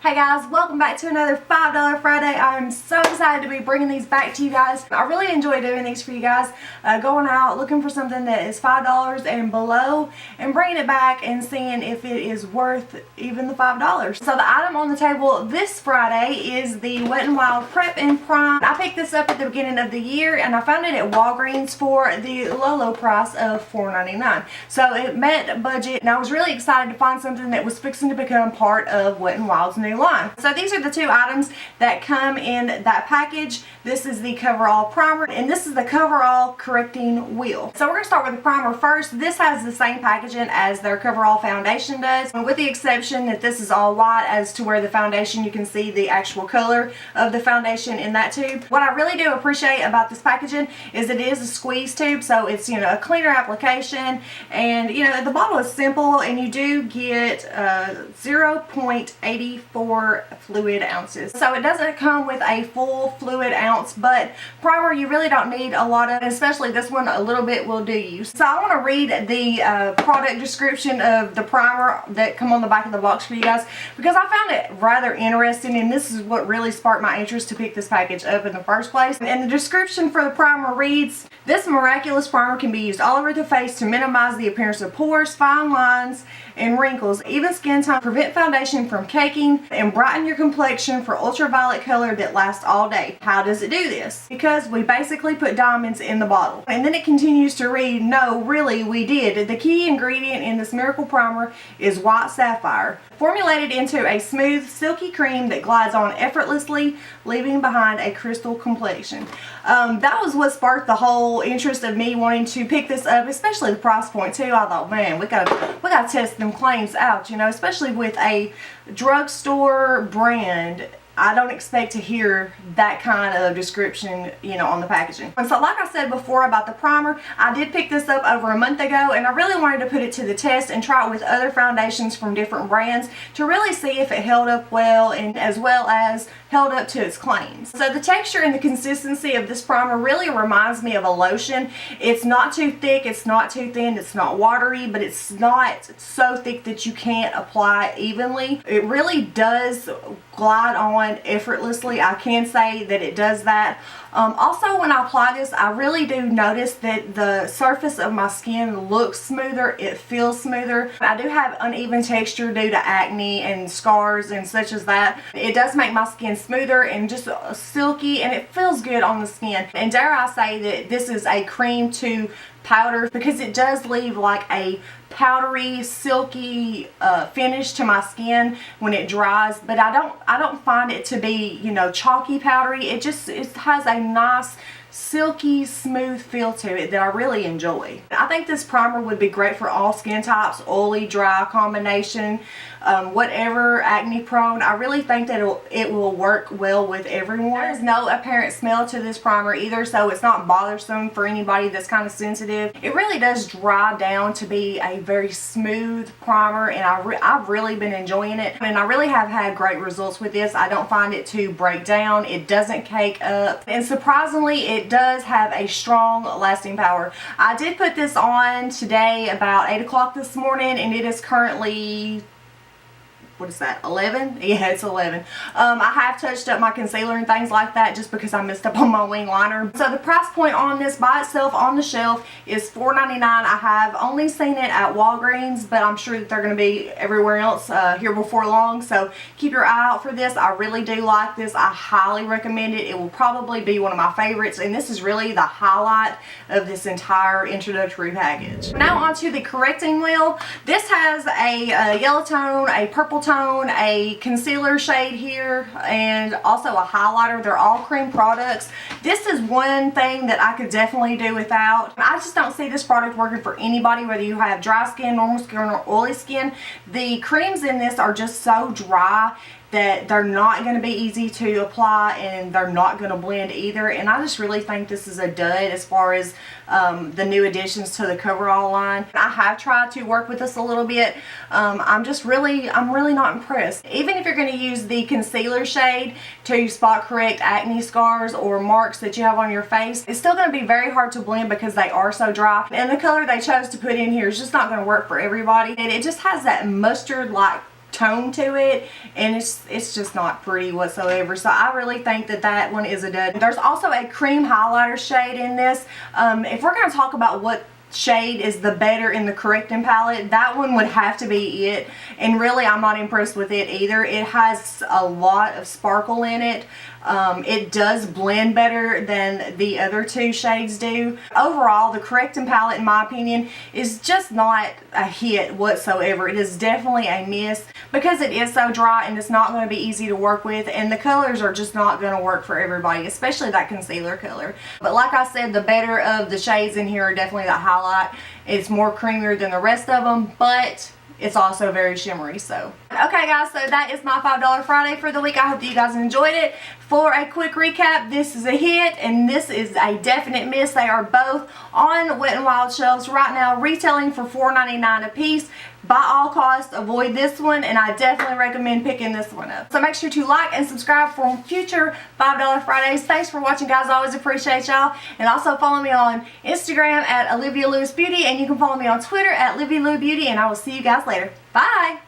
Hey guys, welcome back to another $5 Friday. I'm so excited to be bringing these back to you guys. I really enjoy doing these for you guys, going out looking for something that is $5 and below and bringing it back and seeing if it is worth even the $5. So the item on the table this Friday is the Wet n Wild Prep and Prime. I picked this up at the beginning of the year and I found it at Walgreens for the low price of $4.99. So it met budget and I was really excited to find something that was fixing to become part of Wet n Wild's new line. So these are the two items that come in that package. This is the Coverall Primer and this is the Coverall Correcting Wheel. So we're going to start with the primer first. This has the same packaging as their Coverall foundation does, with the exception that this is all white as to where the foundation, you can see the actual color of the foundation in that tube. What I really do appreciate about this packaging is it is a squeeze tube, so it's, you know, a cleaner application, and you know, the bottle is simple and you do get 0.84 fluid ounces. So it doesn't come with a full fluid ounce, but primer you really don't need a lot of, especially this one, a little bit will do you. So I want to read the product description of the primer that come on the back of the box for you guys, because I found it rather interesting and this is what really sparked my interest to pick this package up in the first place. And the description for the primer reads, "This miraculous primer can be used all over the face to minimize the appearance of pores, fine lines, and wrinkles, even skin tone, prevent foundation from caking, and brighten your complexion for ultraviolet color that lasts all day." How does it do this? Because we basically put diamonds in the bottle. And then it continues to read, "No, really, we did. The key ingredient in this miracle primer is white sapphire, formulated into a smooth, silky cream that glides on effortlessly, leaving behind a crystal complexion." That was what sparked the whole interest of me wanting to pick this up, especially the price point too. I thought, man, we gotta test them claims out, you know, especially with a drugstore brand. I don't expect to hear that kind of description, you know, on the packaging. And so like I said before about the primer, I did pick this up over a month ago and I really wanted to put it to the test and try it with other foundations from different brands to really see if it held up well, and as well as held up to its claims. So the texture and the consistency of this primer really reminds me of a lotion. It's not too thick, it's not too thin, it's not watery, but it's not so thick that you can't apply it evenly. It really does glide on effortlessly. I can say that it does that. Also, when I apply this, I really do notice that the surface of my skin looks smoother, it feels smoother. I do have uneven texture due to acne and scars and such as that. It does make my skin smoother and just silky, and it feels good on the skin. And dare I say that this is a cream to powder, because it does leave like a powdery, silky finish to my skin when it dries, but I don't find it to be, you know, chalky powdery. It has a nice silky smooth feel to it that I really enjoy. I think this primer would be great for all skin types, oily, dry combination, whatever, acne prone. I really think that it will work well with everyone. There's no apparent smell to this primer either, so it's not bothersome for anybody that's kind of sensitive. It really does dry down to be a very smooth primer, and I've really been enjoying it, and I really have had great results with this. I don't find it to break down, it doesn't cake up, and surprisingly it does have a strong lasting power. I did put this on today about 8 o'clock this morning and it is currently, what is that, 11? Yeah, it's 11. I have touched up my concealer and things like that just because I messed up on my wing liner. So the price point on this by itself on the shelf is $4.99. I have only seen it at Walgreens, but I'm sure that they're going to be everywhere else here before long. So keep your eye out for this. I really do like this. I highly recommend it. It will probably be one of my favorites, and this is really the highlight of this entire introductory package. Now onto the correcting wheel. This has a yellow tone, a purple tone, a concealer shade here, and also a highlighter. They're all cream products. This is one thing that I could definitely do without. I just don't see this product working for anybody, whether you have dry skin, normal skin, or oily skin. The creams in this are just so dry that they're not going to be easy to apply, and they're not going to blend either. And I just really think this is a dud as far as the new additions to the Coverall line. I have tried to work with this a little bit. I'm really not impressed. Even if you're going to use the concealer shade to spot correct acne scars or marks that you have on your face, it's still going to be very hard to blend because they are so dry. And the color they chose to put in here is just not going to work for everybody. And it just has that mustard-like tone to it, and it's just not pretty whatsoever. So I really think that that one is a dud. There's also a cream highlighter shade in this. If we're going to talk about what shade is the better in the correcting palette, that one would have to be it, and really I'm not impressed with it either. It has a lot of sparkle in it. It does blend better than the other two shades do. Overall, the correcting palette, in my opinion, is just not a hit whatsoever. It is definitely a miss because it is so dry and it's not going to be easy to work with, and the colors are just not going to work for everybody, especially that concealer color. But like I said, the better of the shades in here are definitely the highlight. It's more creamier than the rest of them, but it's also very shimmery. So okay guys, so that is my $5 Friday for the week. I hope that you guys enjoyed it. For a quick recap, this is a hit and this is a definite miss. They are both on Wet n Wild shelves right now, retailing for $4.99 a piece. By all costs, avoid this one, and I definitely recommend picking this one up. So make sure to like and subscribe for future $5 Fridays. Thanks for watching, guys. I always appreciate y'all. And also follow me on Instagram at OliviaLewisBeauty, and you can follow me on Twitter at OliviaLewisBeauty, and I will see you guys later. Bye!